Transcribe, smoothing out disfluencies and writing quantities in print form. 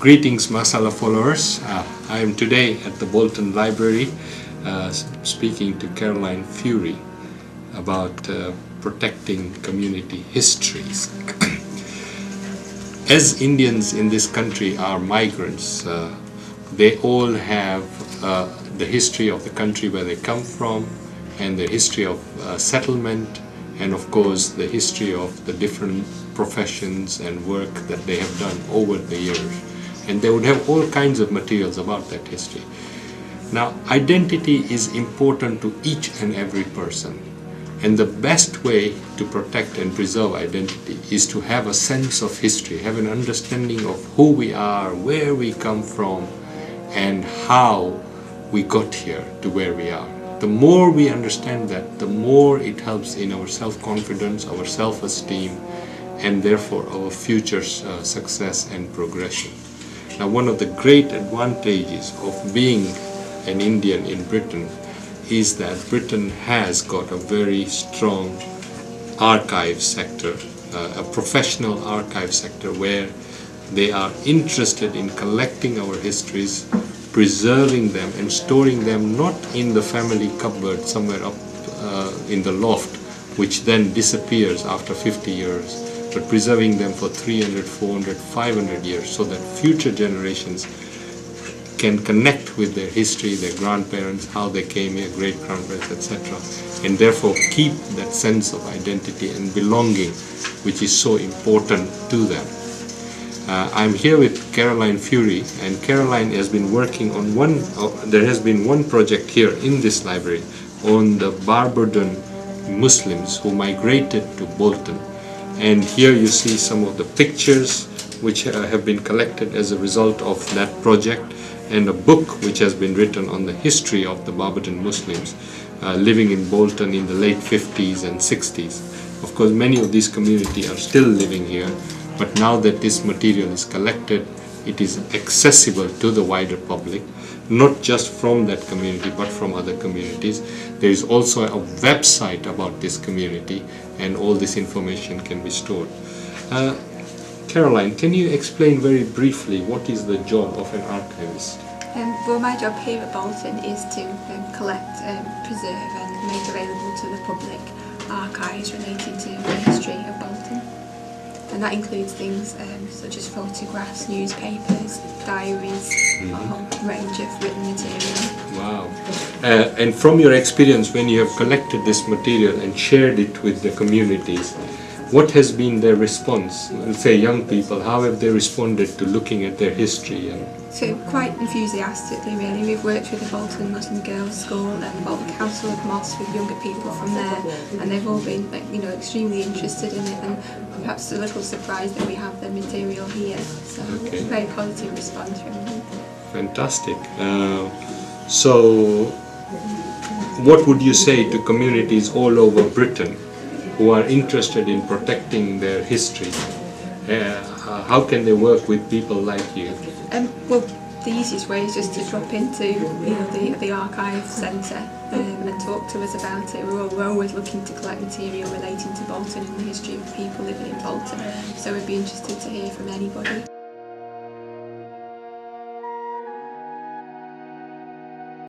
Greetings Masala followers. I am today at the Bolton Library speaking to Caroline Furey about protecting community histories. As Indians in this country are migrants, they all have the history of the country where they come from, and the history of settlement, and of course the history of the different professions and work that they have done over the years. And they would have all kinds of materials about that history. Now, identity is important to each and every person. And the best way to protect and preserve identity is to have a sense of history, have an understanding of who we are, where we come from, and how we got here to where we are. The more we understand that, the more it helps in our self-confidence, our self-esteem, and therefore our future success and progression. Now, one of the great advantages of being an Indian in Britain is that Britain has got a very strong archive sector, a professional archive sector where they are interested in collecting our histories, preserving them and storing them not in the family cupboard somewhere up in the loft, which then disappears after 50 years, but preserving them for 300, 400, 500 years so that future generations can connect with their history, their grandparents, how they came here, great-grandparents, etc. and therefore keep that sense of identity and belonging, which is so important to them. I'm here with Caroline Furey, and Caroline has been working on there has been one project here in this library on the Barbodhan Muslims who migrated to Bolton. And here you see some of the pictures which have been collected as a result of that project, and a book which has been written on the history of the Barbodhan Muslims living in Bolton in the late 50s and 60s. Of course, many of these communities are still living here, but now that this material is collected, it is accessible to the wider public, not just from that community but from other communities. There is also a website about this community, and all this information can be stored. Caroline, can you explain very briefly what is the job of an archivist? Well, my job here at Bolton is to collect, preserve and make available to the public archives related to the history of Bolton. And that includes things such as photographs, newspapers, diaries, a whole range of written material. Wow. And from your experience, when you have collected this material and shared it with the communities, what has been their response? Let's say young people, how have they responded to looking at their history? So quite enthusiastically, really. We've worked with the Bolton Muslim Girls' School and the Bolton Council of Mosques with younger people from there, and they've all been, extremely interested in it, and perhaps a little surprised that we have the material here. So it's a very positive response from them. Fantastic. So, what would you say to communities all over Britain who are interested in protecting their history? How can they work with people like you? Well, the easiest way is just to drop into the archive centre and talk to us about it. We're always looking to collect material relating to Bolton and the history of the people living in Bolton, so we'd be interested to hear from anybody.